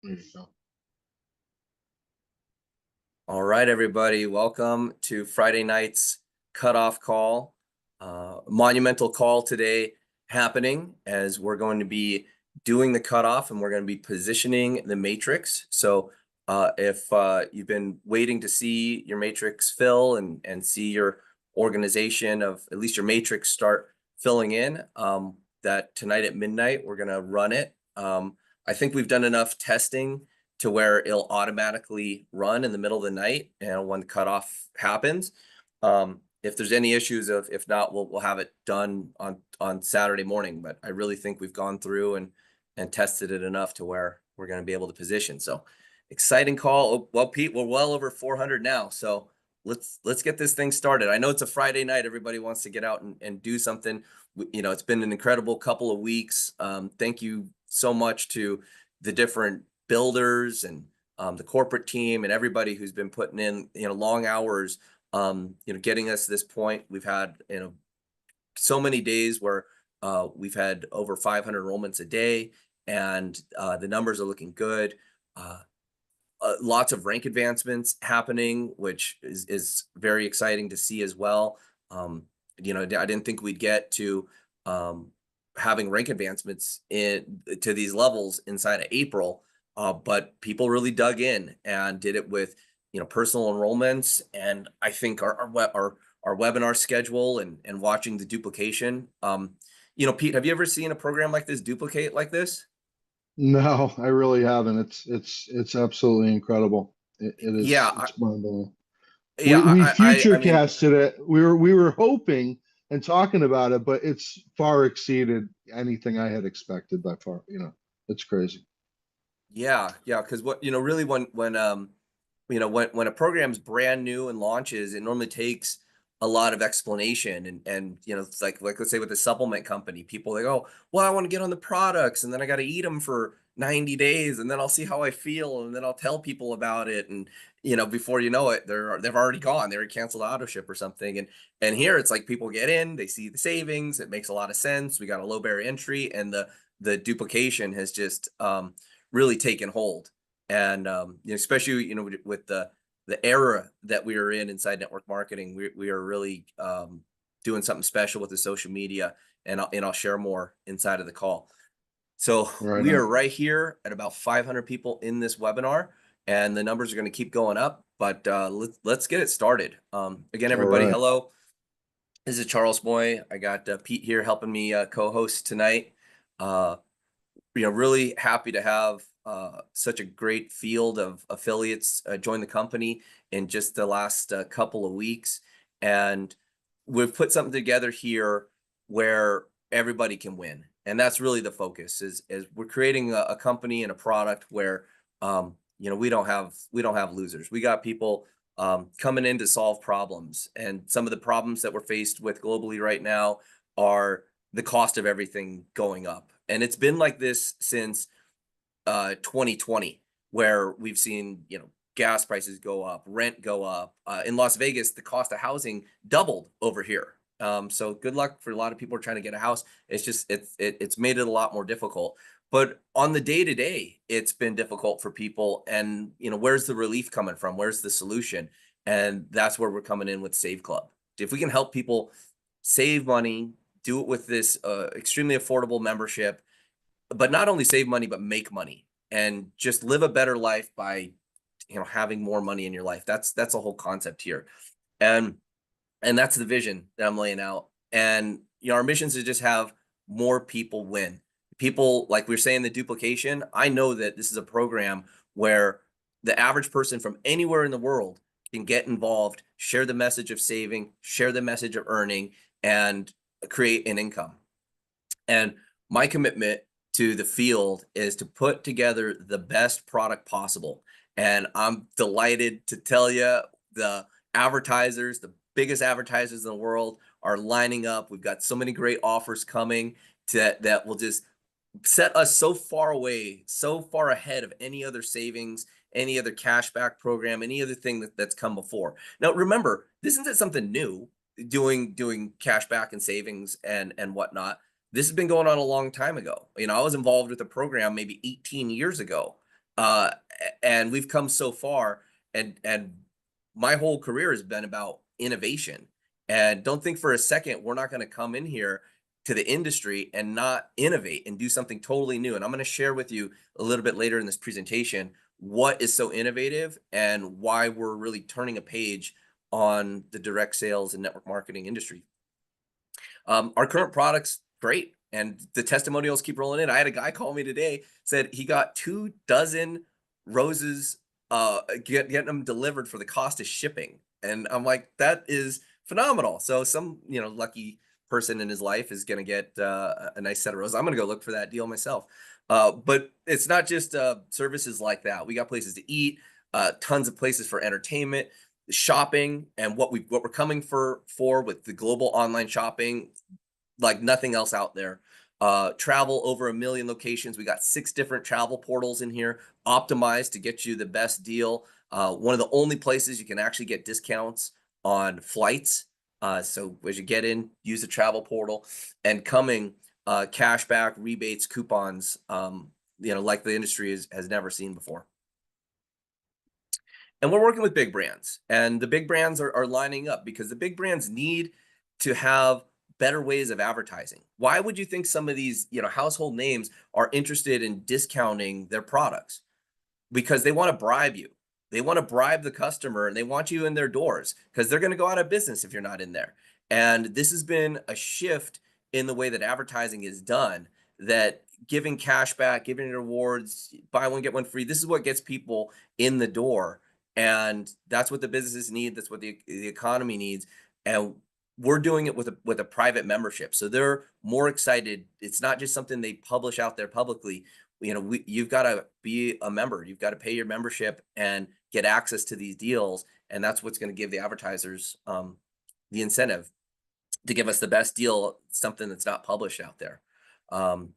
There you go. All right, everybody, welcome to Friday night's cutoff call. Monumental call today happening as we're going to be doing the cutoff and we're going to be positioning the matrix. So if you've been waiting to see your matrix fill and see your organization of at least your matrix start filling in, that tonight at midnight, we're going to run it. I think we've done enough testing to where it'll automatically run in the middle of the night and when the cutoff happens. If there's any issues, if not, we'll have it done on Saturday morning. But I really think we've gone through and tested it enough to where we're going to be able to position. So exciting call. Oh, well, Pete, we're well over 400 now. So let's get this thing started. I know it's a Friday night. Everybody wants to get out and do something. It's been an incredible couple of weeks. Thank you so much to the different builders and the corporate team and everybody who's been putting in long hours, getting us to this point. We've had so many days where we've had over 500 enrollments a day, and the numbers are looking good. Uh, Lots of rank advancements happening, which is very exciting to see as well. I didn't think we'd get to having rank advancements to these levels inside of April, but people really dug in and did it with personal enrollments, and I think our webinar schedule and watching the duplication. Pete, have you ever seen a program like this duplicate like this? No, I really haven't. It's absolutely incredible. It Yeah, is. It's mind-blowing. yeah, We I future mean, casted it. We were hoping and talking about it, but it's far exceeded anything I had expected by far. It's crazy. yeah, because really when a program's brand new and launches, it normally takes a lot of explanation and it's like let's say with a supplement company, people they go, well, I want to get on the products and then I got to eat them for 90 days and then I'll see how I feel and then I'll tell people about it and before you know it, they've already gone, they already canceled auto ship or something. And here it's like people get in, they see the savings, it makes a lot of sense. We got a low barrier entry and the duplication has just really taken hold. And especially with the era that we are in inside network marketing, we are really doing something special with the social media, and I'll share more inside of the call. So Right we are on. right here at about 500 people in this webinar, and the numbers are going to keep going up. But let's get it started. Again, All everybody, right. hello. This is Charles Boy. I got Pete here helping me co-host tonight. Uh, really happy to have such a great field of affiliates join the company in just the last couple of weeks. And we've put something together here where everybody can win. And that's really the focus is we're creating a company and a product where we don't have losers. We got people coming in to solve problems. And some of the problems that we're faced with globally right now are the cost of everything going up. And it's been like this since 2020, where we've seen, gas prices go up, rent go up. In Las Vegas, the cost of housing doubled over here. So good luck for a lot of people who are trying to get a house. It's made it a lot more difficult. But on the day to day, it's been difficult for people. And where's the relief coming from? Where's the solution? And that's where we're coming in with Save Club. If we can help people save money, do it with this extremely affordable membership, but not only save money but make money and just live a better life by having more money in your life. That's a whole concept here. And and that's the vision that I'm laying out. And our mission is to just have more people win. People, like we are saying, the duplication, I know that this is a program where the average person from anywhere in the world can get involved, share the message of saving, share the message of earning, and create an income. And my commitment to the field is to put together the best product possible. And I'm delighted to tell you the advertisers, the biggest advertisers in the world are lining up. We've got so many great offers coming that will just set us so far away, so far ahead of any other savings, any other cashback program, any other thing that's come before. Now, remember, this isn't something new, doing cashback and savings and whatnot. This has been going on a long time ago. I was involved with a program maybe 18 years ago. Uh, and we've come so far, and my whole career has been about innovation. And don't think for a second we're not going to come in here to the industry and not innovate and do something totally new. And I'm going to share with you a little bit later in this presentation what is so innovative and why we're really turning a page on the direct sales and network marketing industry. Our current product's great, and the testimonials keep rolling in. I had a guy call me today, said he got 2 dozen roses, getting them delivered for the cost of shipping, and I'm like, that is phenomenal. So some, lucky person in his life is gonna get a nice set of roses. I'm gonna go look for that deal myself. But it's not just services like that. We got places to eat, tons of places for entertainment, shopping, and what we're coming for with the global online shopping like nothing else out there. Travel over 1 million locations. We got 6 different travel portals in here, optimized to get you the best deal. One of the only places you can actually get discounts on flights. So as you get in, use the travel portal, and coming cashback, rebates, coupons. Like the industry has never seen before. And we're working with big brands, and the big brands are lining up because the big brands need to have better ways of advertising. Why would you think some of these, household names are interested in discounting their products? Because they want to bribe you. They want to bribe the customer and they want you in their doors because they're going to go out of business if you're not in there. And this has been a shift in the way that advertising is done, that giving cash back, giving rewards, buy one, get one free, this is what gets people in the door. And that's what the businesses need. That's what the economy needs. And we're doing it with a private membership. So they're more excited. It's not just something they publish out there publicly. You've got to be a member. You've got to pay your membership and get access to these deals, and that's what's going to give the advertisers the incentive to give us the best deal, something that's not published out there. Um,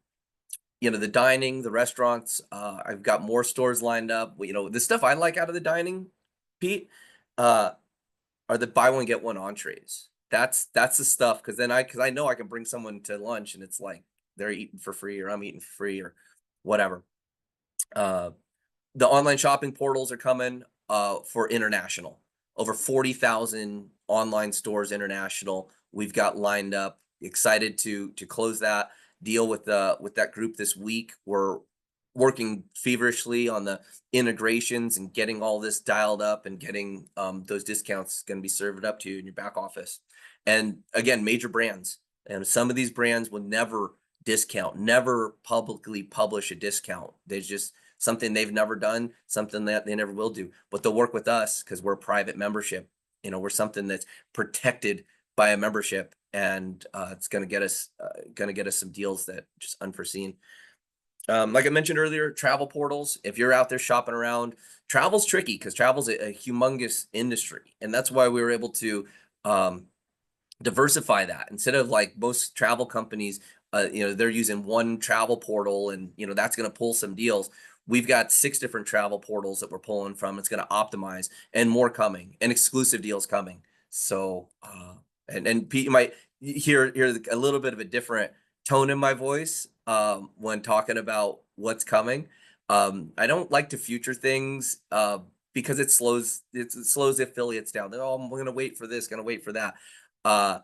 the dining, the restaurants. I've got more stores lined up. The stuff I like out of the dining, Pete, uh, are the buy one get one entrees. That's the stuff because because I know I can bring someone to lunch and it's like they're eating for free or I'm eating for free or whatever. Uh, the online shopping portals are coming for international. Over 40,000 online stores international. We've got lined up. Excited to close that deal with that group this week. We're working feverishly on the integrations and getting all this dialed up and getting those discounts going to be served up to you in your back office. And again, major brands. And some of these brands will never discount, never publicly publish a discount. There's just something they've never done, something that they never will do. But they'll work with us because we're a private membership. We're something that's protected by a membership, and it's going to get us some deals that just unforeseen. Like I mentioned earlier, travel portals. If you're out there shopping around, travel's tricky because travel's a humongous industry, and that's why we were able to diversify that instead of like most travel companies. They're using one travel portal, and that's going to pull some deals. We've got 6 different travel portals that we're pulling from. It's going to optimize, and more coming, and exclusive deals coming. So, and Pete, you might hear a little bit of a different tone in my voice when talking about what's coming. I don't like to future things because it slows the affiliates down. They're all, I'm going to wait for this, going to wait for that. Uh,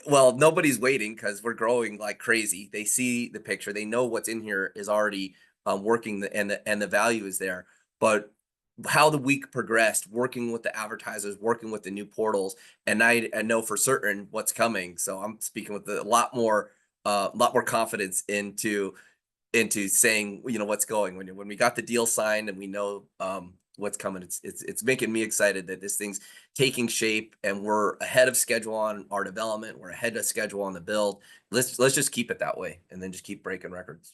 well, nobody's waiting because we're growing like crazy. They see the picture, they know what's in here is already working, and the value is there. But how the week progressed, working with the advertisers, working with the new portals, and I know for certain what's coming. So I'm speaking with a lot more confidence into saying what's going when we got the deal signed and we know what's coming. It's making me excited that this thing's taking shape and we're ahead of schedule on our development. We're ahead of schedule on the build. Let's just keep it that way and then just keep breaking records.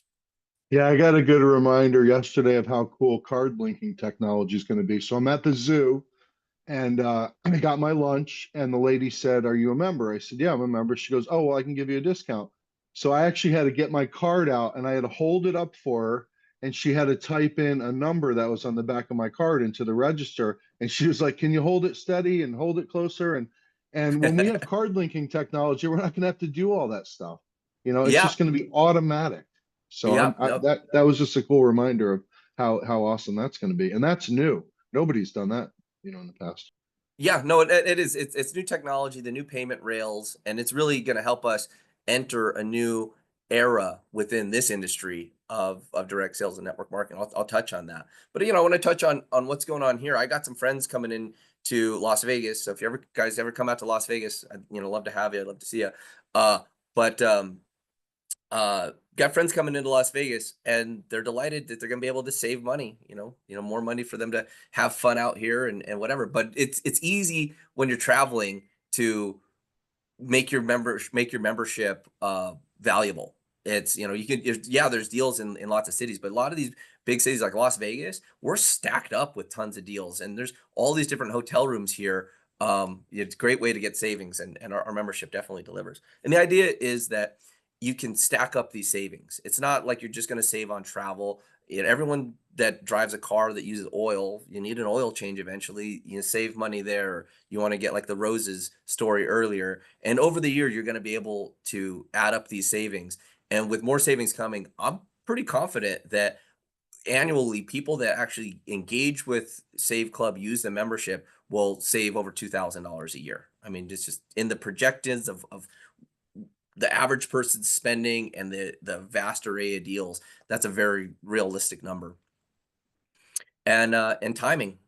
Yeah, I got a good reminder yesterday of how cool card linking technology is going to be. So I'm at the zoo and I got my lunch, and the lady said, "Are you a member?" I said, "Yeah, I'm a member." She goes, "Oh, well, I can give you a discount." So I actually had to get my card out and I had to hold it up for her, and she had to type in a number that was on the back of my card into the register. And she was like, "Can you hold it steady and hold it closer?" And when we have card linking technology, we're not going to have to do all that stuff. It's Yeah, just going to be automatic. So yeah, that was just a cool reminder of how awesome that's going to be. And that's new. Nobody's done that, in the past. Yeah, no, it is. It's new technology, the new payment rails, and it's really going to help us enter a new era within this industry of direct sales and network marketing. I'll touch on that, but I want to touch on what's going on here. I got some friends coming in to Las Vegas, so if you guys ever come out to Las Vegas, I'd love to have you. I'd love to see you. But got friends coming into Las Vegas, and they're delighted that they're going to be able to save money. More money for them to have fun out here and whatever. But it's easy when you're traveling to make your membership valuable. It's you can yeah, there's deals in lots of cities, but a lot of these big cities like Las Vegas, we're stacked up with tons of deals, and there's all these different hotel rooms here. It's a great way to get savings, and our membership definitely delivers. And the idea is that you can stack up these savings. It's not like you're just going to save on travel. Everyone that drives a car that uses oil, you need an oil change eventually. You save money there. You want to get like the roses story earlier. And over the year, you're going to be able to add up these savings. And with more savings coming, I'm pretty confident that annually people that actually engage with Save Club, use the membership, will save over $2,000 a year. I mean, it's just in the projections of the average person's spending and the vast array of deals. That's a very realistic number. And timing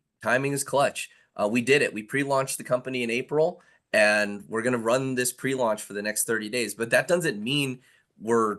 is clutch. We did it. We pre-launched the company in April, and we're going to run this pre-launch for the next 30 days. But that doesn't mean we're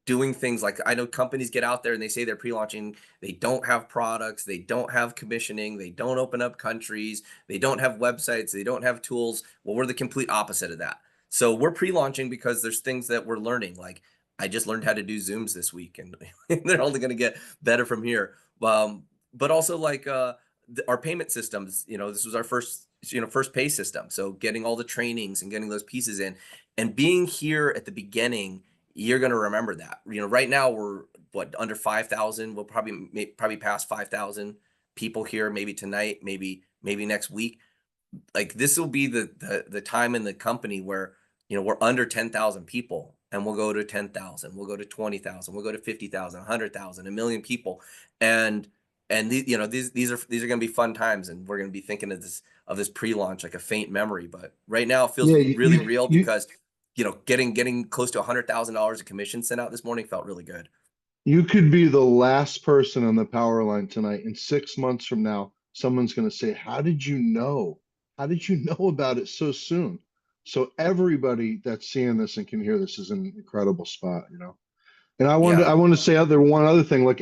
doing things like, I know companies get out there and they say they're pre-launching, they don't have products, they don't have commissioning, they don't open up countries, they don't have websites, they don't have tools. Well, we're the complete opposite of that. So we're pre-launching because there's things that we're learning. Like, I just learned how to do Zooms this week, and they're only going to get better from here. But also like our payment systems, this was our first pay system. So getting all the trainings and getting those pieces in, and being here at the beginning, you're going to remember that. Right now we're under 5,000. We'll probably pass 5,000 people here, maybe tonight, maybe next week. Like, this will be the time in the company where we're under 10,000 people, and we'll go to 10,000, we'll go to 20,000, we'll go to 50,000, 100,000, a million people. And these are going to be fun times, and we're going to be thinking of this pre-launch like a faint memory. But right now it feels Yeah, really real, because getting close to $100,000 of commission sent out this morning felt really good. you could be the last person on the power line tonight. In 6 months from now, someone's going to say, "How did you know? How did you know about it so soon?" So everybody that's seeing this and can hear this is an incredible spot. And I wanted Yeah. I want to say one other thing, like,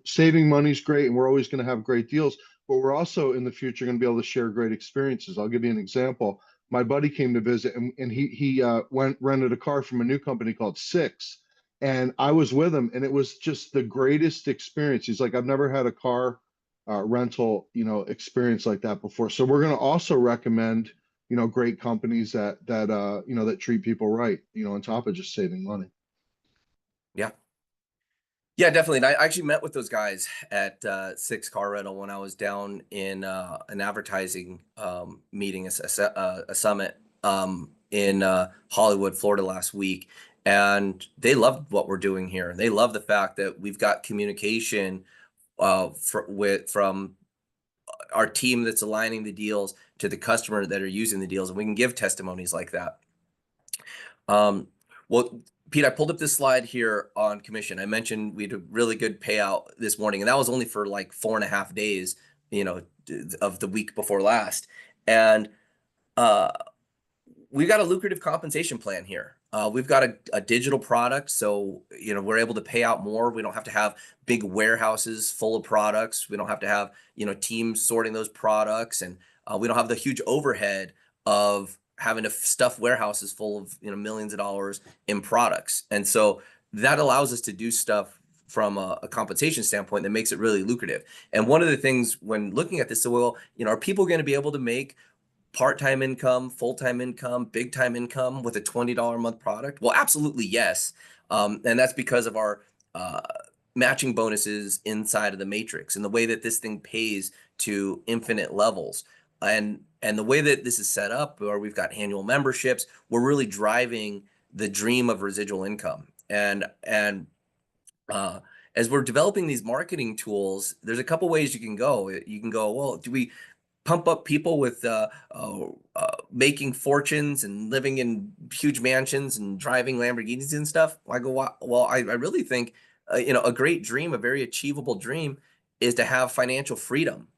saving money is great, and we're always going to have great deals, but we're also in the future going to be able to share great experiences. I'll give you an example. My buddy came to visit, and he went rented a car from a new company called Six, and I was with him, and it was just the greatest experience. He's like, "I've never had a car rental experience like that before." So we're going to also recommend great companies that treat people right, on top of just saving money. Yeah. Yeah, definitely. And I actually met with those guys at Six Car Rental when I was down in an advertising meeting, a summit in Hollywood, Florida last week. And they loved what we're doing here. They love the fact that we've got communication from our team that's aligning the deals to the customer that are using the deals. And we can give testimonies like that. Well, Pete, I pulled up this slide here on commission. I mentioned we had a really good payout this morning, and that was only for like 4.5 days, of the week before last. And uh, we've got a lucrative compensation plan here. We've got a digital product, so we're able to pay out more. We don't have to have big warehouses full of products. We don't have to have teams sorting those products, and we don't have the huge overhead of having to stuff warehouses full of millions of dollars in products. And so that allows us to do stuff from a compensation standpoint that makes it really lucrative. And one of the things when looking at this, so well, are people going to be able to make part-time income, full-time income, big-time income with a $20 a month product? Well, absolutely yes. And that's because of our matching bonuses inside of the matrix and the way that this thing pays to infinite levels. And the way that this is set up, where we've got annual memberships, we're really driving the dream of residual income. And as we're developing these marketing tools, there's a couple ways you can go. You can go, well, do we pump up people with making fortunes and living in huge mansions and driving Lamborghinis and stuff? I go, well, I really think, a great dream, a very achievable dream, is to have financial freedom,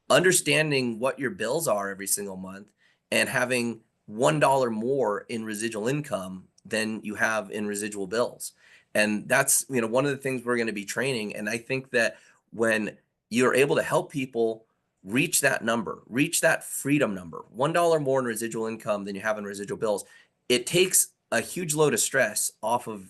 understanding what your bills are every single month and having $1 more in residual income than you have in residual bills. And that's, one of the things we're going to be training. And I think that when you're able to help people reach that number, reach that freedom number, $1 more in residual income than you have in residual bills, it takes a huge load of stress off of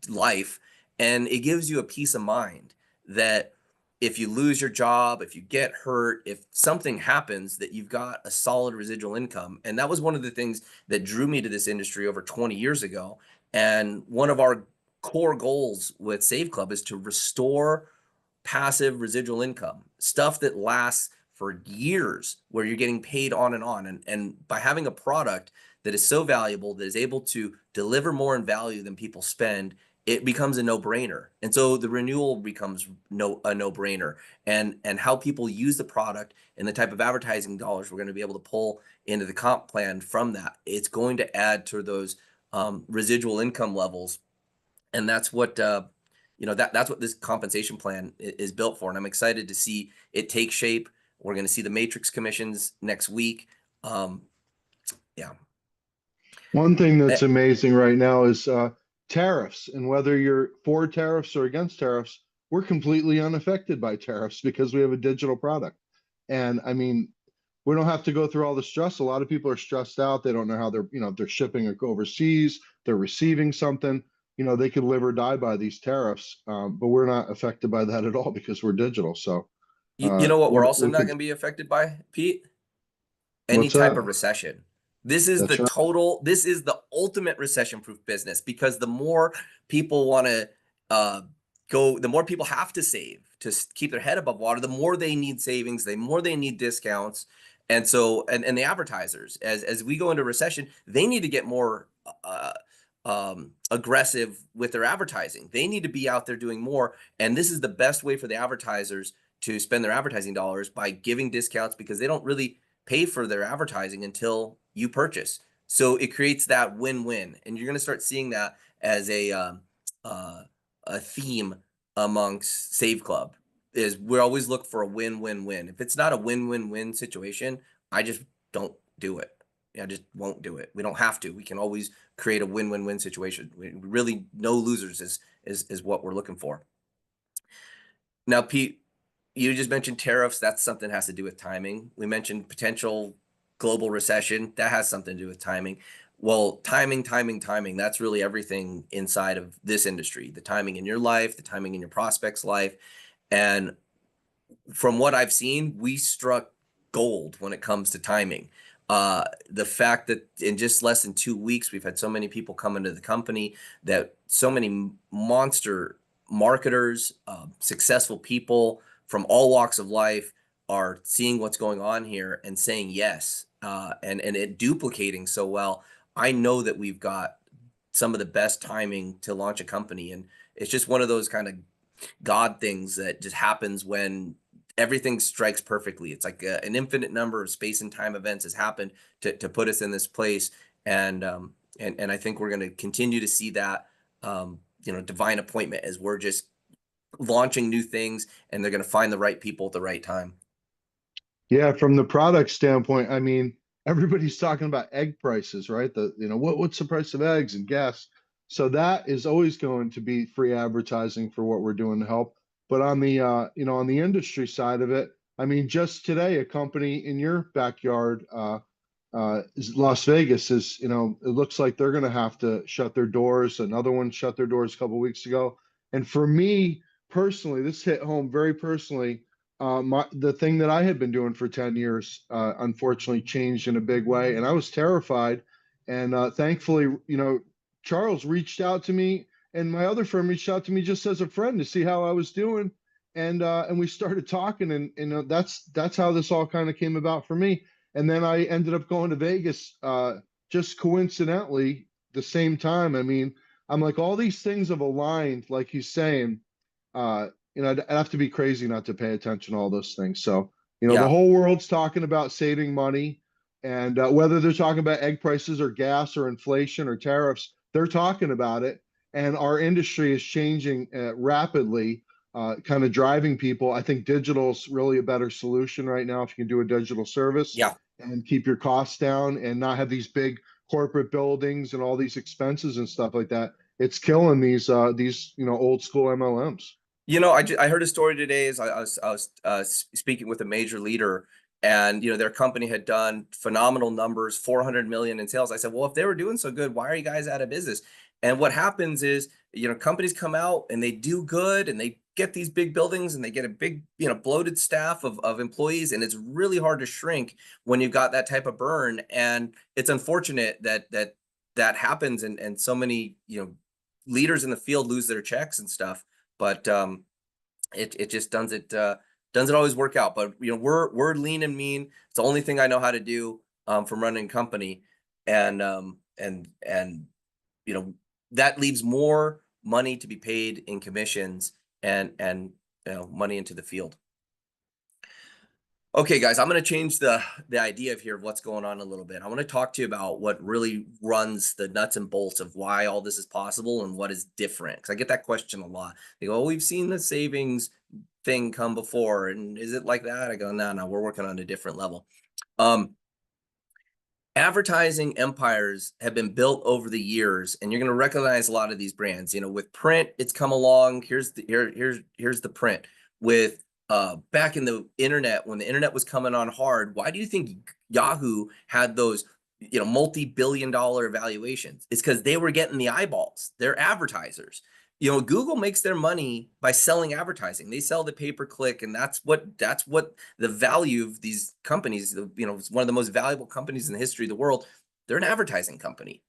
life, and it gives you a peace of mind that if you lose your job, if you get hurt, if something happens, that you've got a solid residual income. And that was one of the things that drew me to this industry over 20 years ago. And one of our core goals with Save Club is to restore passive residual income, stuff that lasts for years, where you're getting paid on and on. And by having a product that is so valuable, that is able to deliver more in value than people spend, it becomes a no-brainer. And so the renewal becomes a no-brainer. And how people use the product and the type of advertising dollars we're going to be able to pull into the comp plan from that, it's going to add to those residual income levels. And that's what that's what this compensation plan is built for. And I'm excited to see it take shape. We're going to see the matrix commissions next week. Yeah. One thing Eh, that's amazing right now is tariffs, and whether you're for tariffs or against tariffs, we're completely unaffected by tariffs because we have a digital product. And I mean, we don't have to go through all the stress. A lot of people are stressed out. They don't know how they're, if they're shipping overseas, they're receiving something, they could live or die by these tariffs. But we're not affected by that at all because we're digital. So you know what we're also we not could, going to be affected by, Pete? Any what's type that? of recession. This That's right. is the ultimate recession proof business, because the more people want to uh, the more people have to save to keep their head above water, the more they need savings, the more they need discounts. And so, and the advertisers, as we go into recession, they need to get more aggressive with their advertising. They need to be out there doing more. And this is the best way for the advertisers to spend their advertising dollars, by giving discounts, because they don't really pay for their advertising until you purchase. So it creates that win-win, and you're going to start seeing that as a theme amongst Save Club. Is we always look for a win-win-win. If it's not a win-win-win situation, I just don't do it. I just won't do it. We don't have to. We can always create a win-win-win situation. Really, no losers is what we're looking for. Now, Pete, you just mentioned tariffs. That's something that has to do with timing. We mentioned potential global recession. That has something to do with timing. Well, timing. That's really everything inside of this industry. The timing in your life, the timing in your prospect's life. And from what I've seen, we struck gold when it comes to timing. The fact that in just less than 2 weeks, we've had so many people come into the company, that so many monster marketers, successful people from all walks of life are seeing what's going on here and saying yes, and it duplicating so well. I know that we've got some of the best timing to launch a company, and it's just one of those kind of God things that just happens when everything strikes perfectly. It's like an infinite number of space and time events has happened to put us in this place, and I think we're going to continue to see that divine appointment as we're just launching new things, and they're going to find the right people at the right time. Yeah, from the product standpoint, I mean, everybody's talking about egg prices, right? What's the price of eggs and gas? So that is always going to be free advertising for what we're doing to help. But on the on the industry side of it, I mean, just today, a company in your backyard, Las Vegas is, it looks like they're going to have to shut their doors. Another one shut their doors a couple of weeks ago. And for me personally, this hit home very personally. The thing that I had been doing for 10 years, unfortunately changed in a big way. And I was terrified. And thankfully, Charles reached out to me, and my other firm reached out to me just as a friend to see how I was doing. And we started talking, and that's how this all kind of came about for me. And then I ended up going to Vegas, just coincidentally the same time. I mean, I'm like, all these things have aligned, like he's saying. I'd have to be crazy not to pay attention to all those things. So, the Yeah. whole world's talking about saving money, and whether they're talking about egg prices or gas or inflation or tariffs, they're talking about it. And our industry is changing rapidly, kind of driving people. I think digital's really a better solution right now if you can do a digital service Yeah. and keep your costs down and not have these big corporate buildings and all these expenses and stuff like that. It's killing these old school MLMs. I heard a story today as I was speaking with a major leader, and their company had done phenomenal numbers, 400 million in sales. I said, well, if they were doing so good, why are you guys out of business? And what happens is, companies come out and they do good and they get these big buildings and they get a big, bloated staff of employees, and it's really hard to shrink when you've got that type of burn. And it's unfortunate that happens, and so many, leaders in the field lose their checks and stuff. But it just doesn't always work out. But we're lean and mean. It's the only thing I know how to do from running a company, and you know that leaves more money to be paid in commissions and money into the field. Okay, guys, I'm going to change the idea of here of what's going on a little bit. I want to talk to you about what really runs the nuts and bolts of why all this is possible and what is different. Because I get that question a lot. They go, "Oh, we've seen the savings thing come before, and is it like that?" I go, "No, no, we're working on a different level." Um, Advertising empires have been built over the years, and you're going to recognize a lot of these brands. With print, it's come along. Here's the print. With back in the internet, when the internet was coming on hard, why do you think Yahoo had those multi-billion-dollar valuations? It's because they were getting the eyeballs. They're advertisers. Google makes their money by selling advertising. They sell the pay-per-click, and that's what the value of these companies. It's one of the most valuable companies in the history of the world. They're an advertising company,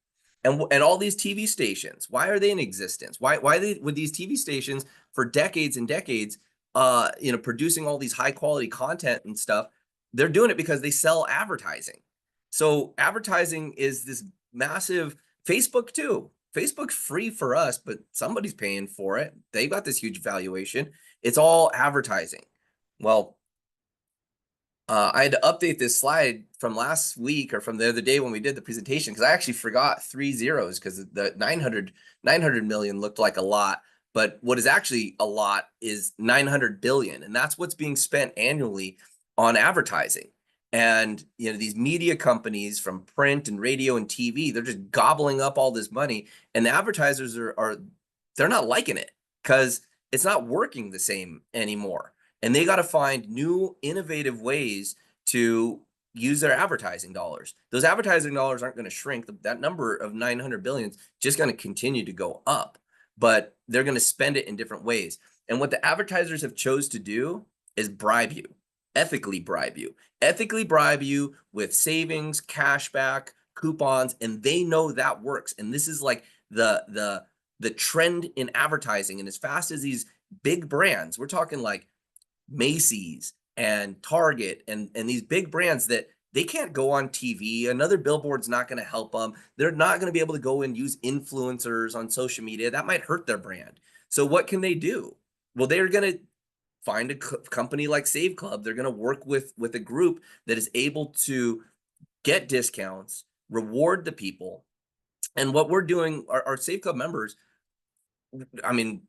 and all these TV stations. Why are they in existence? Why they with these TV stations for decades and decades? Producing all these high quality content and stuff. They're doing it because they sell advertising. So advertising is this massive. Facebook too. Facebook's free for us, but somebody's paying for it. They've got this huge valuation. It's all advertising. Well, I had to update this slide from last week or from the other day when we did the presentation, because I actually forgot 3 zeros, because the 900 million looked like a lot, but what is actually a lot is 900 billion, and that's what's being spent annually on advertising. And these media companies from print and radio and TV, they're just gobbling up all this money, and the advertisers are they're not liking it because it's not working the same anymore. And they got to find new innovative ways to use their advertising dollars. Those advertising dollars aren't going to shrink. That number of 900 billion is just going to continue to go up, but they're going to spend it in different ways. And what the advertisers have chose to do is bribe you, ethically bribe you with savings, cashback, coupons, and they know that works. And this is like the trend in advertising. And as fast as these big brands, we're talking like Macy's and Target and these big brands, that they can't go on TV. Another billboard's not going to help them. They're not going to be able to go and use influencers on social media. That might hurt their brand. So what can they do? Well, they're going to find a company like Save Club. They're going to work with a group that is able to get discounts, reward the people. And what we're doing, our Save Club members, I mean,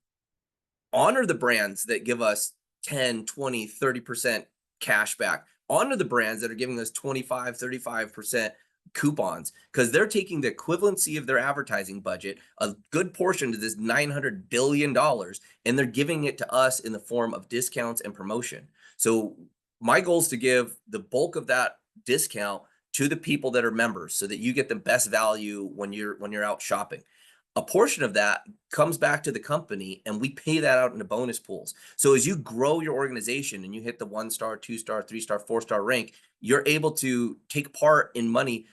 honor the brands that give us 10, 20, 30% cash back. Honor the brands that are giving us 25, 35% coupons, because they're taking the equivalency of their advertising budget, a good portion of this $900 billion, and they're giving it to us in the form of discounts and promotion. So my goal is to give the bulk of that discount to the people that are members, so that you get the best value when you're out shopping. A portion of that comes back to the company, and we pay that out into bonus pools. So as you grow your organization and you hit the 1-star, 2-star, 3-star, 4-star rank, you're able to take part in money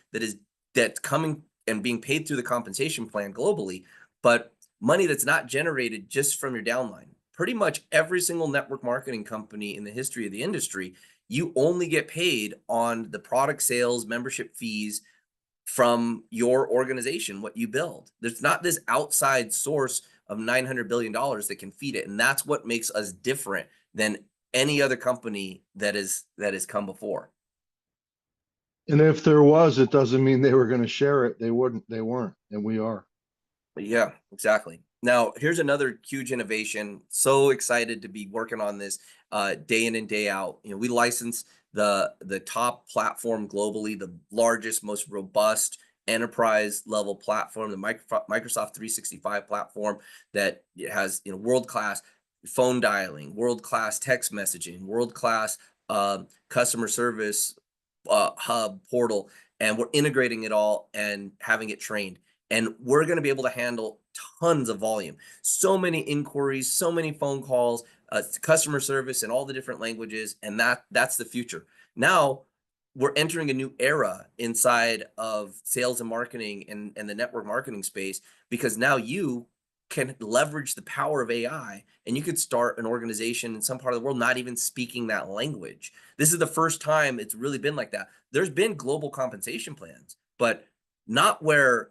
that's coming and being paid through the compensation plan globally, but money that's not generated just from your downline. Pretty much every single network marketing company in the history of the industry, you only get paid on the product sales, membership fees from your organization, what you build. There's not this outside source of $900 billion that can feed it. And that's what makes us different than any other company that has come before. And if there was, it doesn't mean they were going to share it. They wouldn't, they weren't, and we are. Yeah, exactly. Now, here's another huge innovation. So excited to be working on this day in and day out. We license the top platform globally, the largest, most robust enterprise level platform, the Microsoft 365 platform that has world class phone dialing, world class text messaging, world class customer service hub portal, and we're integrating it all and having it trained. And we're going to be able to handle tons of volume, so many inquiries, so many phone calls, customer service in all the different languages, and that's the future. Now we're entering a new era inside of sales and marketing and the network marketing space, because now you can leverage the power of AI, and you could start an organization in some part of the world not even speaking that language. This is the first time it's really been like that. There's been global compensation plans, but not where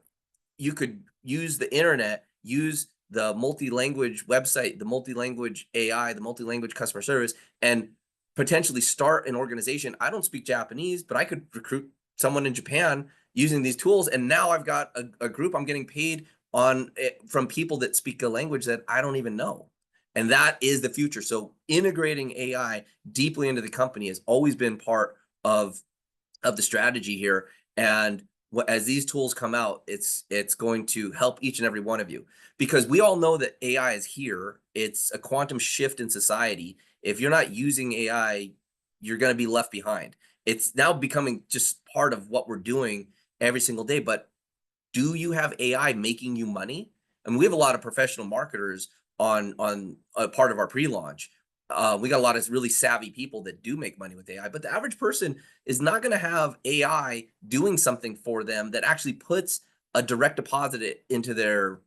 you could use the internet, use the multi-language website, the multi-language AI, the multi-language customer service, and potentially start an organization. I don't speak Japanese, but I could recruit someone in Japan using these tools. And now I've got a group I'm getting paid on from people that speak a language that I don't even know. And that is the future. So integrating AI deeply into the company has always been part of the strategy here. And as these tools come out, it's going to help each and every one of you, because we all know that AI is here. It's a quantum shift in society. If you're not using AI, you're going to be left behind. It's now becoming just part of what we're doing every single day. But do you have AI making you money? And we have a lot of professional marketers on a part of our pre-launch. We got a lot of really savvy people that do make money with AI, but the average person is not going to have AI doing something for them that actually puts a direct deposit into their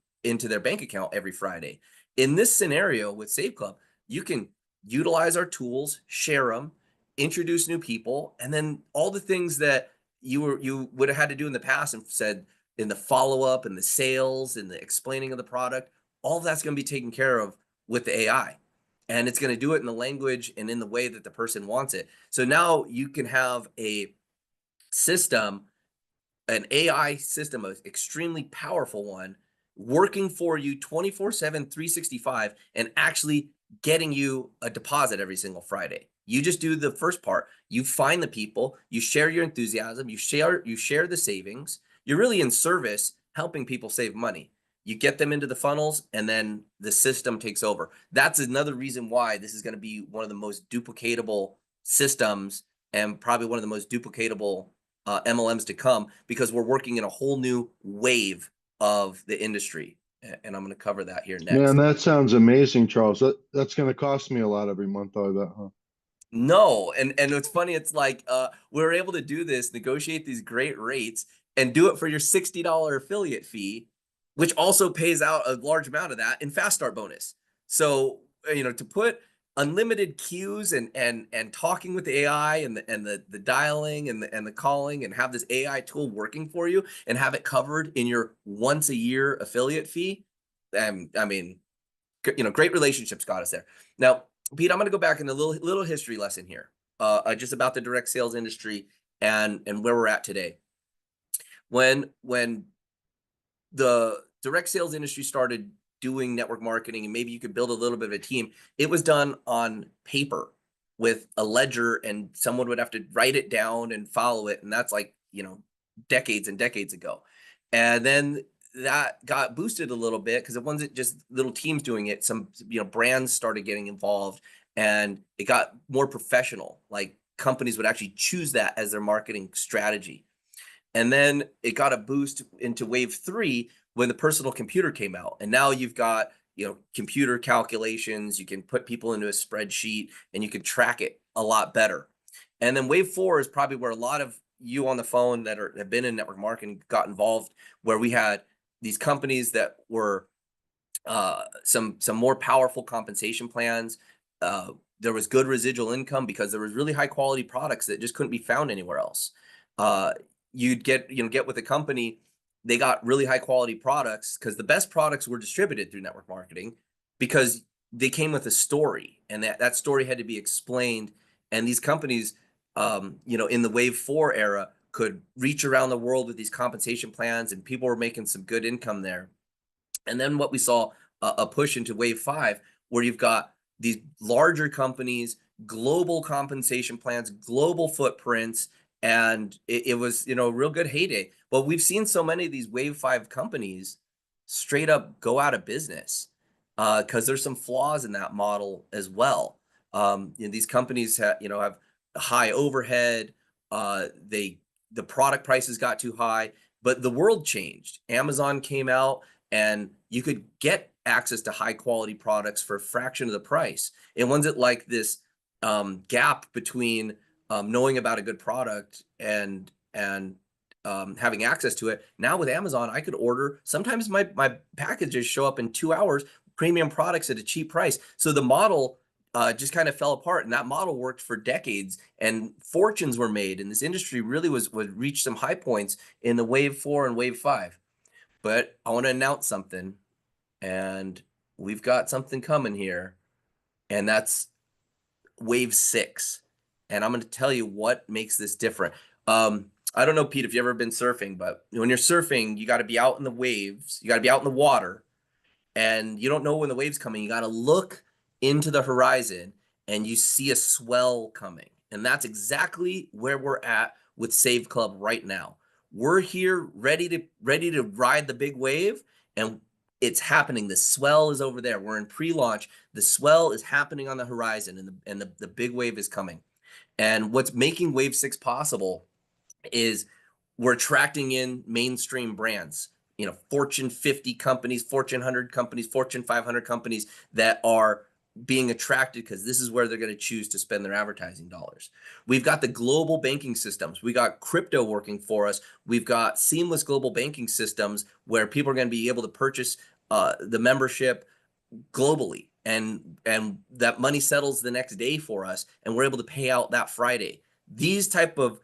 bank account every Friday. In this scenario with Save Club, you can utilize our tools, share them, introduce new people, and then all the things that you would have had to do in the past and said in the follow-up and the sales and the explaining of the product, all of that's going to be taken care of with the AI. And it's going to do it in the language and in the way that the person wants it. So now you can have a system, an AI system, an extremely powerful one, working for you 24/7, 365, and actually getting you a deposit every single Friday. You just do the first part. You find the people, you share your enthusiasm, you share the savings. You're really in service helping people save money. You get them into the funnels, and then the system takes over. That's another reason why this is going to be one of the most duplicatable systems, and probably one of the most duplicatable MLMs to come, because we're working in a whole new wave of the industry. And I'm going to cover that here Man, next. that sounds amazing, Charles. That's going to cost me a lot every month, though, I bet, huh? No, and it's funny, it's like we're able to do this, negotiate these great rates, and do it for your $60 affiliate fee, which also pays out a large amount of that in fast start bonus. So, to put unlimited queues and talking with the AI and the dialing and the calling, and have this AI tool working for you and have it covered in your once a year affiliate fee. I mean, great relationships got us there. Now, Pete, I'm going to go back in a little history lesson here, just about the direct sales industry and where we're at today. When the direct sales industry started doing network marketing, and maybe you could build a little bit of a team, it was done on paper with a ledger, and someone would have to write it down and follow it, and that's like decades and decades ago. And then that got boosted a little bit because it wasn't just little teams doing it. Some brands started getting involved, and it got more professional. Like, companies would actually choose that as their marketing strategy. And then it got a boost into wave 3 when the personal computer came out. And now you've got computer calculations. You can put people into a spreadsheet, and you can track it a lot better. And then wave 4 is probably where a lot of you on the phone that have been in network marketing got involved, where we had these companies that were some more powerful compensation plans. There was good residual income because there was really high quality products that just couldn't be found anywhere else. You'd get with a company they got really high quality products because the best products were distributed through network marketing because they came with a story, and that story had to be explained. And these companies, in the wave 4 era, could reach around the world with these compensation plans, and people were making some good income there. And then what we saw, a push into wave 5, where you've got these larger companies, global compensation plans, global footprints, and it was, a real good heyday. But we've seen so many of these wave 5 companies straight up go out of business because there's some flaws in that model as well. These companies have high overhead. The product prices got too high, but the world changed. Amazon came out, and you could get access to high quality products for a fraction of the price. It wasn't like this gap between knowing about a good product and having access to it. Now with Amazon, I could order. Sometimes my packages show up in 2 hours. Premium products at a cheap price. So the model just kind of fell apart, and that model worked for decades, and fortunes were made, and this industry really would reach some high points in the wave 4 and wave 5. But I want to announce something, and we've got something coming here, and that's wave 6. And I'm going to tell you what makes this different. I don't know, Pete, if you've ever been surfing, but when you're surfing, you got to be out in the waves, you got to be out in the water, and you don't know when the wave's coming. You got to look into the horizon, and you see a swell coming. And that's exactly where we're at with Save Club right now. We're here ready to ride the big wave, and it's happening. The swell is over there. We're in pre-launch. The swell is happening on the horizon, and the big wave is coming. And what's making wave 6 possible is we're attracting in mainstream brands, Fortune 50 companies, Fortune 100 companies, Fortune 500 companies that are being attracted because this is where they're going to choose to spend their advertising dollars. We've got the global banking systems. We got crypto working for us. We've got seamless global banking systems where people are going to be able to purchase the membership globally, and that money settles the next day for us, and we're able to pay out that Friday. These type of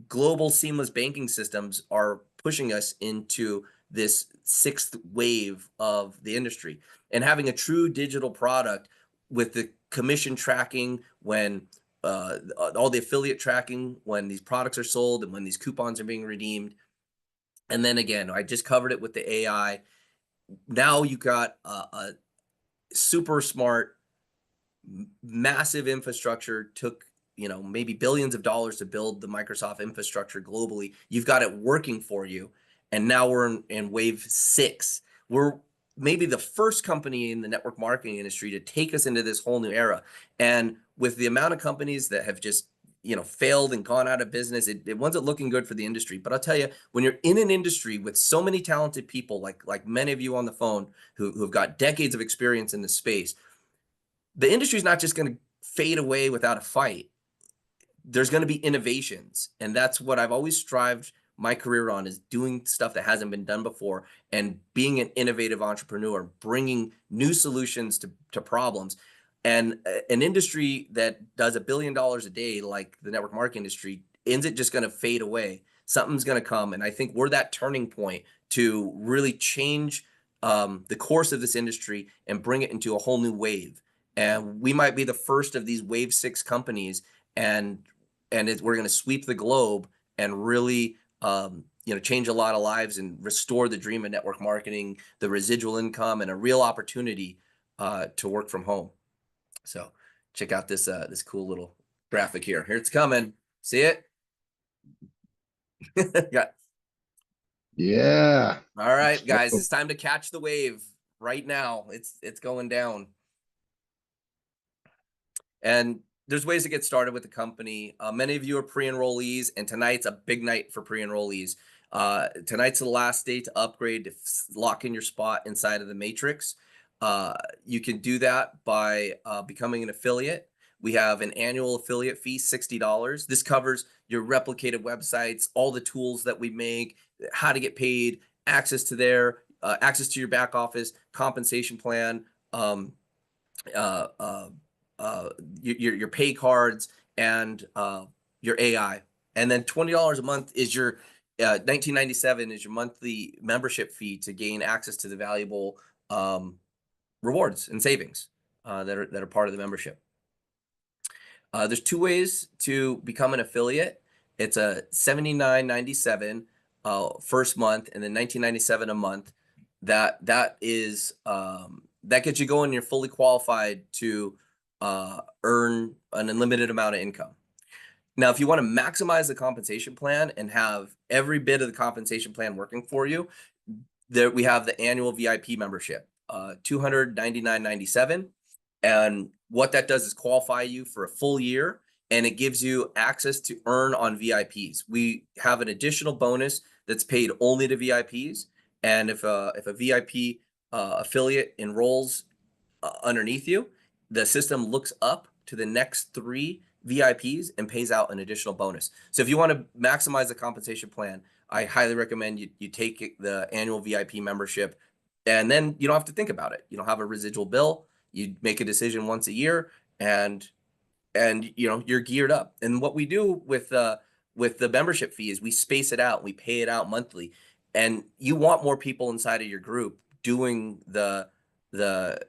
global seamless banking systems are pushing us into this 6th wave of the industry, and having a true digital product with the commission tracking when all the affiliate tracking when these products are sold and when these coupons are being redeemed. And then again, I just covered it with the AI. Now you got a super smart, massive infrastructure. Took maybe billions of dollars to build the Microsoft infrastructure globally. You've got it working for you, and now we're in wave 6. We're maybe the first company in the network marketing industry to take us into this whole new era. And with the amount of companies that have just failed and gone out of business, it wasn't looking good for the industry. But I'll tell you, when you're in an industry with so many talented people, like many of you on the phone who've got decades of experience in this space, the industry is not just going to fade away without a fight. There's going to be innovations, and that's what I've always strived my career on, is doing stuff that hasn't been done before and being an innovative entrepreneur, bringing new solutions to problems. And an industry that does $1 billion a day, like the network marketing industry, isn't just going to fade away. Something's going to come, and I think we're that turning point to really change the course of this industry and bring it into a whole new wave. And we might be the first of these wave 6 companies, and we're going to sweep the globe and really change a lot of lives and restore the dream of network marketing, the residual income, and a real opportunity to work from home. So check out this cool little graphic here. Here it's coming. See it? Yeah. Yeah. All right, guys, it's time to catch the wave right now. It's going down. And there's ways to get started with the company. Many of you are pre-enrollees, and tonight's a big night for pre-enrollees. Tonight's the last day to upgrade, to lock in your spot inside of the Matrix. You can do that by becoming an affiliate. We have an annual affiliate fee, $60. This covers your replicated websites, all the tools that we make, how to get paid, access to your back office, compensation plan, uh, uh, your pay cards, and your AI. And then $20 a month is your $19.97 is your monthly membership fee to gain access to the valuable rewards and savings that are part of the membership. There's two ways to become an affiliate. It's a $79.97 first month, and then $19.97 a month. That gets you going. You're fully qualified to earn an unlimited amount of income. Now, if you want to maximize the compensation plan and have every bit of the compensation plan working for you, there we have the annual VIP membership, $299.97. And what that does is qualify you for a full year, and it gives you access to earn on VIPs. We have an additional bonus that's paid only to VIPs. And if a VIP affiliate enrolls underneath you, the system looks up to the next 3 VIPs and pays out an additional bonus. So if you want to maximize the compensation plan, I highly recommend you take the annual VIP membership, and then you don't have to think about it. You don't have a residual bill. You make a decision once a year, and you're geared up. And what we do with the membership fee is we space it out. We pay it out monthly, and you want more people inside of your group doing the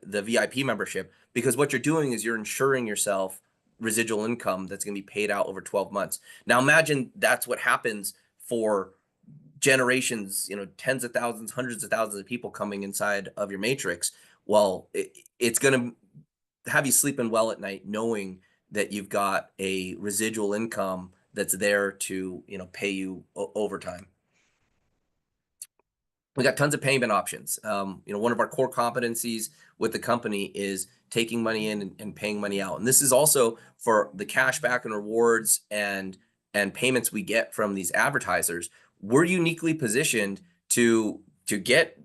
VIP membership, because what you're doing is you're insuring yourself residual income that's going to be paid out over 12 months. Now imagine that's what happens for generations, tens of thousands, hundreds of thousands of people coming inside of your matrix. Well, it's going to have you sleeping well at night knowing that you've got a residual income that's there to, pay you over time. We got tons of payment options. One of our core competencies with the company is taking money in and paying money out. And this is also for the cash back and rewards and payments we get from these advertisers. We're uniquely positioned to get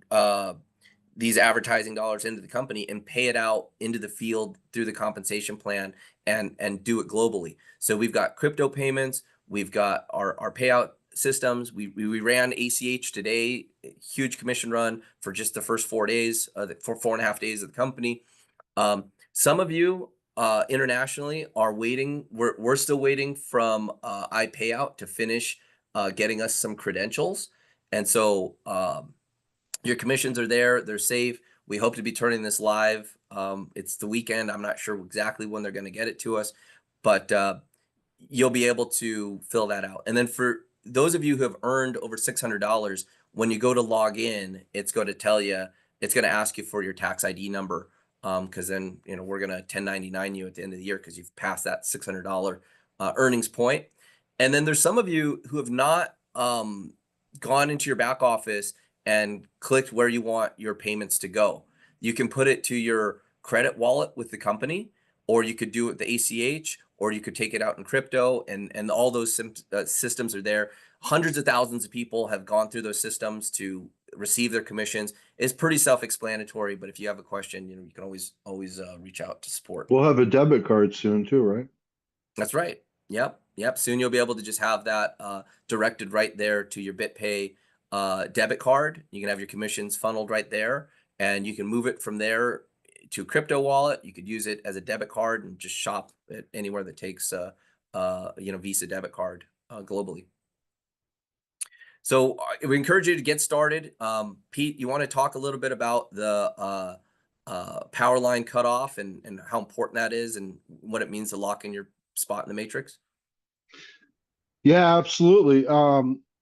these advertising dollars into the company and pay it out into the field through the compensation plan and do it globally. So we've got crypto payments, we've got our payout systems. We ran ACH today, huge commission run for just the first 4 days, for 4.5 days of the company. Some of you internationally are waiting. We're still waiting from iPayout to finish getting us some credentials. And so your commissions are there, they're safe. We hope to be turning this live. It's the weekend. I'm not sure exactly when they're going to get it to us, but you'll be able to fill that out. And then for those of you who have earned over $600, when you go to log in, it's going to ask you for your tax ID number. Because then, we're going to 1099 you at the end of the year because you've passed that $600 earnings point. And then there's some of you who have not gone into your back office and clicked where you want your payments to go. You can put it to your credit wallet with the company, or you could do it with the ACH, or you could take it out in crypto, and all those systems are there. Hundreds of thousands of people have gone through those systems to receive their commissions. It's pretty self-explanatory, but if you have a question, you can always reach out to support. We'll have a debit card soon too, right? That's right. Yep. Soon you'll be able to just have that directed right there to your BitPay debit card. You can have your commissions funneled right there, and you can move it from there to crypto wallet. You could use it as a debit card and just shop at anywhere that takes Visa debit card globally. So we encourage you to get started. Pete, you want to talk a little bit about the power line cutoff and how important that is and what it means to lock in your spot in the matrix? Yeah, absolutely.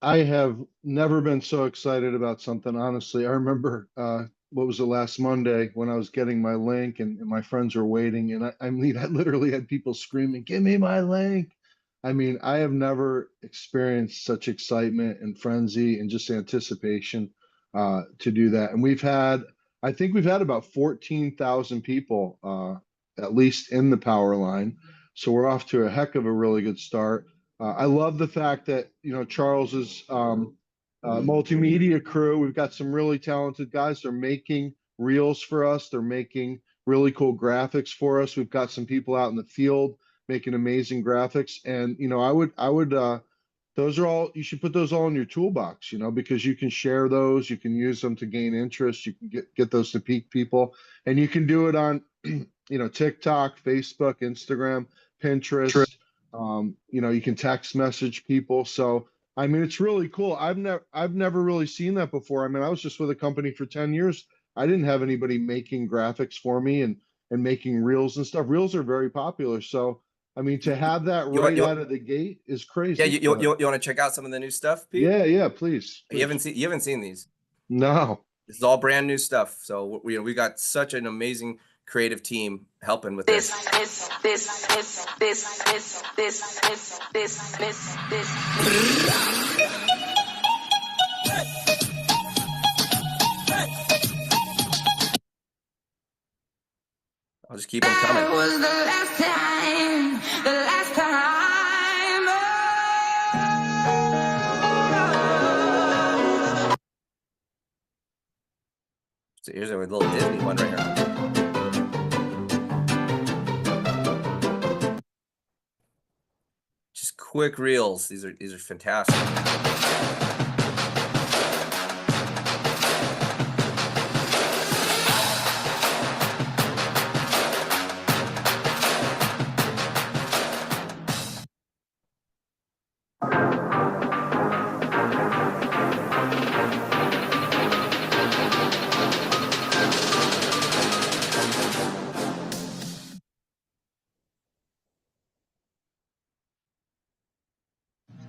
I have never been so excited about something, honestly. I remember what was it, last Monday when I was getting my link and my friends were waiting, and I literally had people screaming, "Give me my link." I mean, I have never experienced such excitement and frenzy and just anticipation to do that. And I think we've had about 14,000 people at least in the power line. So we're off to a heck of a really good start. I love the fact that, Charles's multimedia crew, we've got some really talented guys. They're making reels for us. They're making really cool graphics for us. We've got some people out in the field making amazing graphics. And, those are all, you should put those all in your toolbox, because you can share those, you can use them to gain interest, you can get those to peak people, and you can do it on, TikTok, Facebook, Instagram, Pinterest. You can text message people. So I mean, it's really cool. I've never really seen that before. I mean, I was just with a company for 10 years. I didn't have anybody making graphics for me and making reels and stuff. Reels are very popular. So, I mean, to have that You want right you out of the gate is yeah, crazy. Go ahead. you want to check out some of the new stuff, Pete? Yeah, please, please. You haven't seen these. No. This is all brand new stuff. So we got such an amazing creative team helping with this. I'll just keep them coming. Was the last time, the last time. So here's a little Disney one right here. Just quick reels. These are fantastic.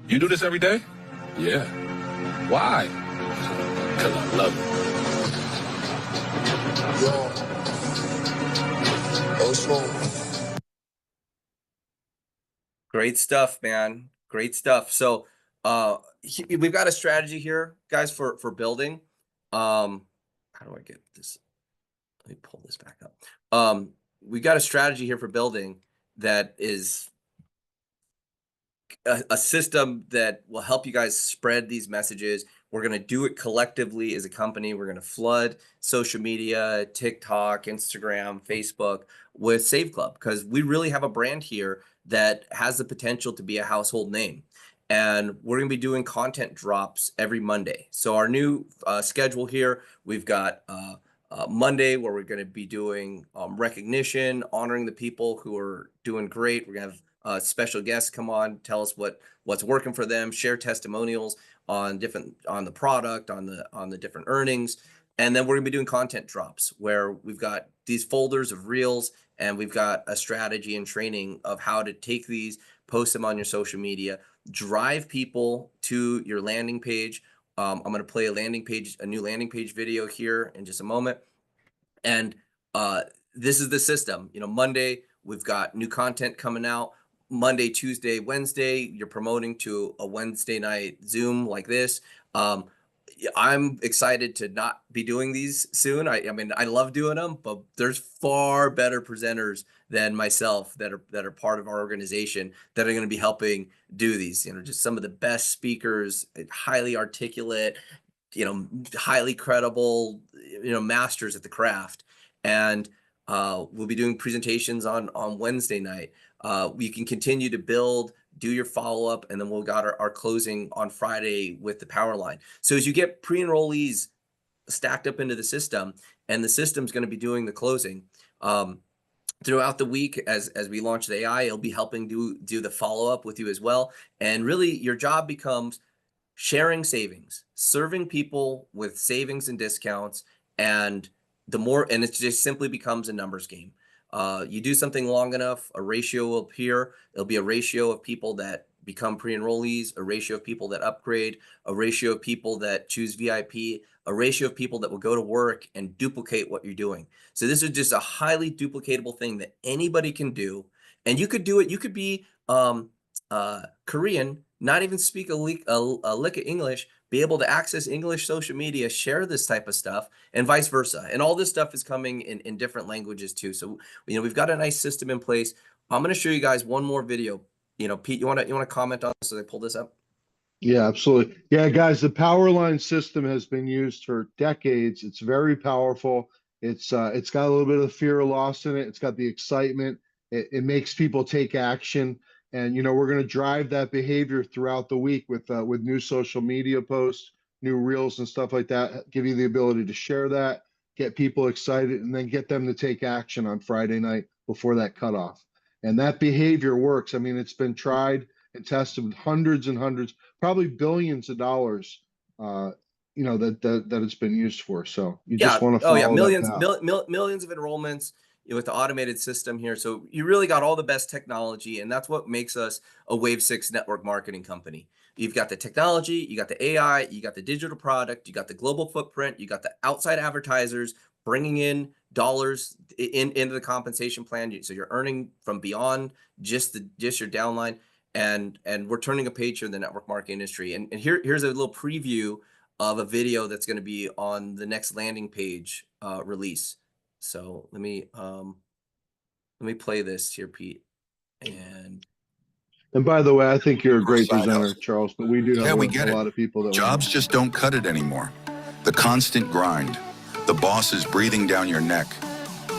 You do this every day? Yeah. Why? Because I love it. Great stuff, man. Great stuff. So we've got a strategy here, guys, for building. How do I get this? Let me pull this back up. We got a strategy here for building that is a system that will help you guys spread these messages. We're going to do it collectively as a company. We're going to flood social media, TikTok, Instagram, Facebook with Save Club because we really have a brand here that has the potential to be a household name. And we're going to be doing content drops every Monday. So our new schedule here, we've got Monday where we're going to be doing recognition, honoring the people who are doing great. We're going to have special guests come on, tell us what's working for them, share testimonials on the product, on the different earnings. And then we're gonna be doing content drops where we've got these folders of reels and we've got a strategy and training of how to take these, post them on your social media, drive people to your landing page. I'm gonna play a new landing page video here in just a moment. And this is the system. Monday, we've got new content coming out. Monday, Tuesday, Wednesday, you're promoting to a Wednesday night Zoom like this. I'm excited to not be doing these soon. I mean, I love doing them, but there's far better presenters than myself that are part of our organization that are going to be helping do these. Just some of the best speakers, highly articulate, highly credible, masters at the craft. And we'll be doing presentations on Wednesday night. We can continue to build, do your follow-up, and then we'll got our closing on Friday with the power line. So as you get pre-enrollees stacked up into the system, and the system's going to be doing the closing, throughout the week as we launch the AI, it'll be helping do the follow-up with you as well. And really your job becomes sharing savings, serving people with savings and discounts, and it just simply becomes a numbers game. You do something long enough, a ratio will appear. There'll be a ratio of people that become pre-enrollees, a ratio of people that upgrade, a ratio of people that choose VIP, a ratio of people that will go to work and duplicate what you're doing. So this is just a highly duplicatable thing that anybody can do. And you could do it. You could be Korean, not even speak a lick of English, be able to access English social media, share this type of stuff, and vice versa. And all this stuff is coming in different languages too. So, we've got a nice system in place. I'm going to show you guys one more video. Pete, you want to comment on this as I pull this up? Yeah, absolutely. Yeah, guys, the power line system has been used for decades. It's very powerful. It's got a little bit of fear of loss in it. It's got the excitement. It makes people take action. And we're going to drive that behavior throughout the week with new social media posts, new reels and stuff like that. Give you the ability to share that, get people excited, and then get them to take action on Friday night before that cutoff. And that behavior works. I mean, it's been tried and tested with hundreds and hundreds, probably billions of dollars, that it's been used for. So you just Yeah. want to Oh yeah. follow that path. Millions of enrollments with the automated system here. So you really got all the best technology, and that's what makes us a Wave 6 network marketing company. You've got the technology, you got the AI, you got the digital product, you got the global footprint, you got the outside advertisers bringing in dollars into the compensation plan. So you're earning from beyond just your downline, and we're turning a page here in the network marketing industry. And here's a little preview of a video that's going to be on the next landing page release. So let me play this here, Pete. And by the way, I think you're a great Side presenter, hustle. Charles, but we do have Yeah, we a get it. lot of people that Jobs just don't cut it anymore. The constant grind, the boss is breathing down your neck,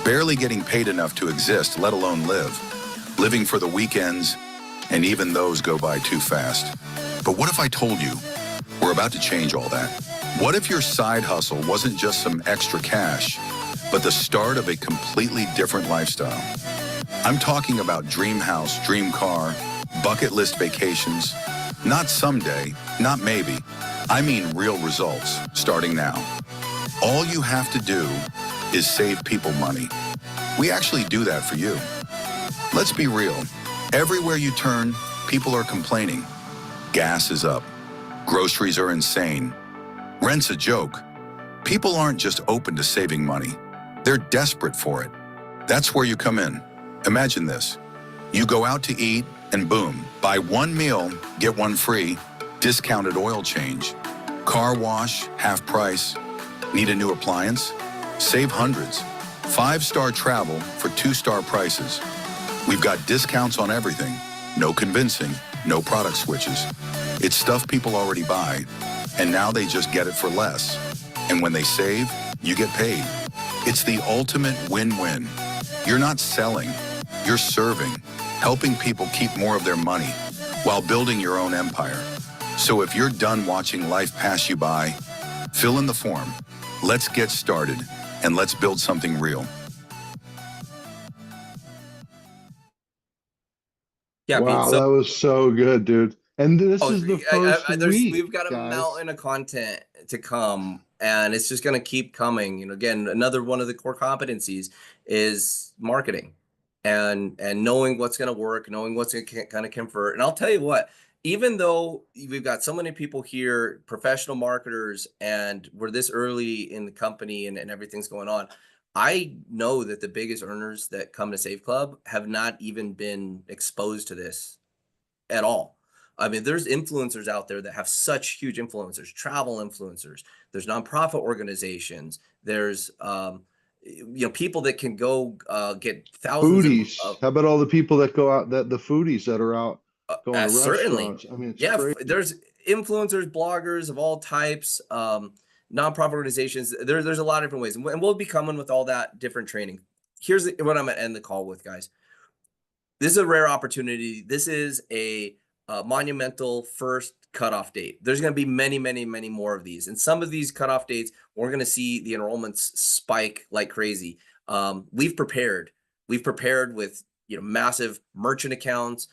barely getting paid enough to exist, let alone live, living for the weekends, and even those go by too fast. But what if I told you we're about to change all that? What if your side hustle wasn't just some extra cash, but the start of a completely different lifestyle? I'm talking about dream house, dream car, bucket list vacations. Not someday, not maybe. I mean real results, starting now. All you have to do is save people money. We actually do that for you. Let's be real. Everywhere you turn, people are complaining. Gas is up. Groceries are insane. Rent's a joke. People aren't just open to saving money. They're desperate for it. That's where you come in. Imagine this. You go out to eat and boom, buy one meal, get one free, discounted oil change. Car wash, half price. Need a new appliance? Save hundreds. 5-star travel for 2-star prices. We've got discounts on everything. No convincing, no product switches. It's stuff people already buy, and now they just get it for less. And when they save, you get paid. It's the ultimate win-win. You're not selling, you're serving, helping people keep more of their money while building your own empire. So if you're done watching life pass you by, fill in the form. Let's get started, and let's build something real. Yeah, wow, Pete. So that was so good, dude. And this is the first week, we've got a guys. mountain of content to come, and it's just going to keep coming. You know, again, another one of the core competencies is marketing, and knowing what's going to work, knowing what's going to kind of convert. And I'll tell you what, even though we've got so many people here, professional marketers, and we're this early in the company and everything's going on, I know that the biggest earners that come to Save Club have not even been exposed to this at all. I mean, there's influencers out there that have such huge influencers, travel influencers. There's nonprofit organizations. There's people that can go get thousands Foodies. How about all the people that go out, the foodies that are out going to certainly. restaurants? I mean, it's Yeah, crazy. there's influencers, bloggers of all types, nonprofit organizations. There's a lot of different ways, and we'll be coming with all that different training. Here's what I'm going to end the call with, guys. This is a rare opportunity. This is a monumental first cutoff date. There's going to be many, many, many more of these. And some of these cutoff dates, we're going to see the enrollments spike like crazy. We've prepared. We've prepared with massive merchant accounts,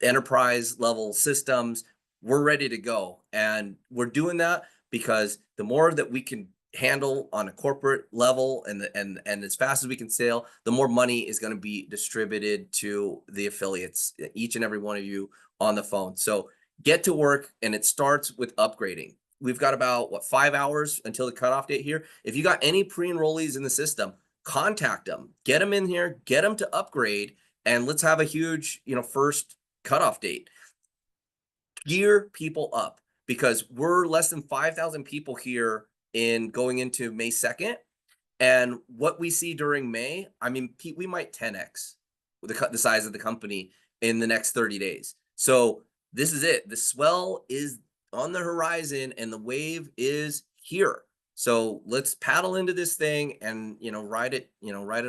enterprise level systems. We're ready to go. And we're doing that because the more that we can handle on a corporate level and as fast as we can scale, the more money is going to be distributed to the affiliates, each and every one of you on the phone. So get to work, and it starts with upgrading. We've got about 5 hours until the cutoff date here. If you got any pre-enrollees in the system, contact them, get them in here, get them to upgrade, and let's have a huge first cutoff date. Gear people up, because we're less than 5,000 people here in going into May 2nd. And what we see during May, I mean, Pete, we might 10x the size of the company in the next 30 days. So this is it. The swell is on the horizon and the wave is here. So let's paddle into this thing and, ride it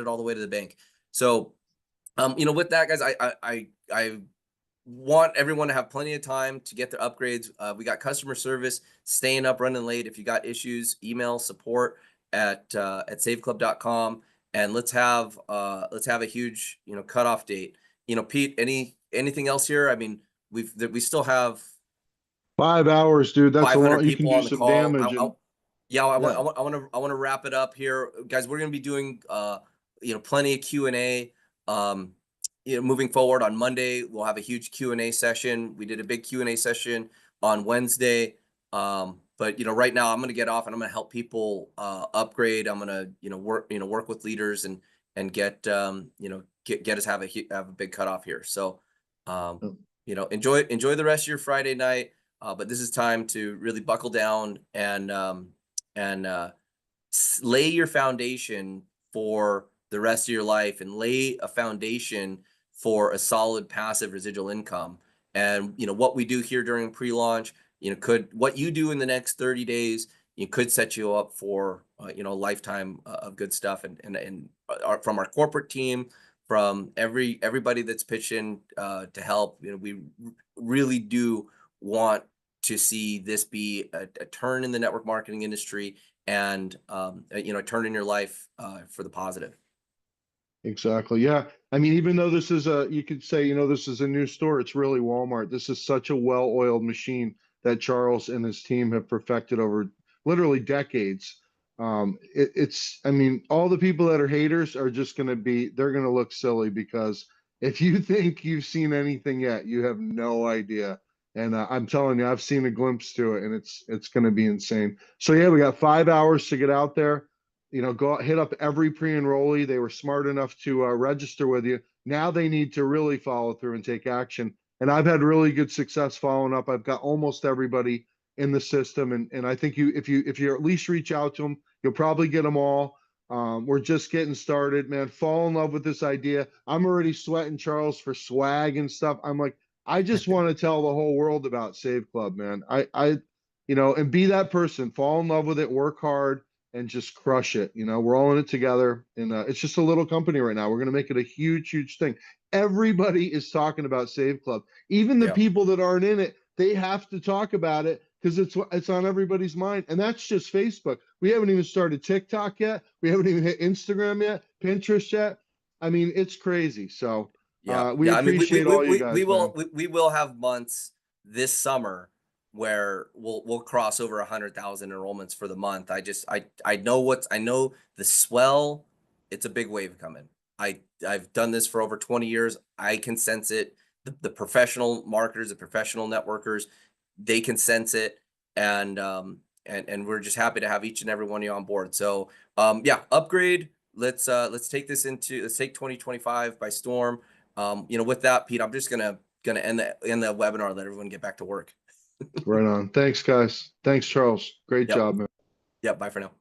all the way to the bank. So, with that, guys, I want everyone to have plenty of time to get their upgrades. We got customer service, staying up, running late. If you got issues, email support at saveclub.com, and let's have a huge, cutoff date. Pete, anything else here? I mean, we still have 5 hours, dude. That's a 500 lot. You can people do on the some call. damage. Yeah, I Yeah. want to wrap it up here, guys. We're going to be doing plenty of Q&A. Moving forward on Monday, we'll have a huge Q&A session. We did a big Q&A session on Wednesday. But right now I'm going to get off and I'm going to help people upgrade. I'm going to work with leaders and get us have a big cutoff here. So enjoy the rest of your Friday night. But this is time to really buckle down and lay your foundation for the rest of your life and lay a foundation for a solid passive residual income. And what we do here during pre-launch, what you do in the next 30 days, could set you up for a lifetime of good stuff. And from our corporate team, from everybody that's pitching to help, we really do want to see this be a turn in the network marketing industry and a turn in your life for the positive. Exactly. Yeah. I mean, even though this is you could say, this is a new store, it's really Walmart. This is such a well-oiled machine that Charles and his team have perfected over literally decades. I mean, all the people that are haters are just they're going to look silly, because if you think you've seen anything yet, you have no idea. And I'm telling you, I've seen a glimpse to it, and it's going to be insane. So yeah, we got 5 hours to get out there. Go hit up every pre-enrollee. They were smart enough to register with you. Now they need to really follow through and take action. And I've had really good success following up. I've got almost everybody in the system, and I think if you at least reach out to them, you'll probably get them all. We're just getting started, man. Fall in love with this idea. I'm already sweating Charles for swag and stuff. I'm like, I just want to tell the whole world about Save Club, man. And be that person. Fall in love with it. Work hard. And just crush it. We're all in it together. And it's just a little company right now. We're going to make it a huge, huge thing. Everybody is talking about Save Club. Even the people that aren't in it, they have to talk about it because it's on everybody's mind. And that's just Facebook. We haven't even started TikTok yet. We haven't even hit Instagram yet, Pinterest yet. I mean, it's crazy. So we appreciate all you guys. We will have months this summer where we'll cross over 100,000 enrollments for the month. I know the swell. It's a big wave coming. I've done this for over 20 years. I can sense it. The professional marketers, the professional networkers, they can sense it. And we're just happy to have each and every one of you on board. So upgrade. Let's take 2025 by storm. With that, Pete, I'm just gonna end the webinar, let everyone get back to work. Right on. Thanks, guys. Thanks, Charles. Great job, man. Yep. Bye for now.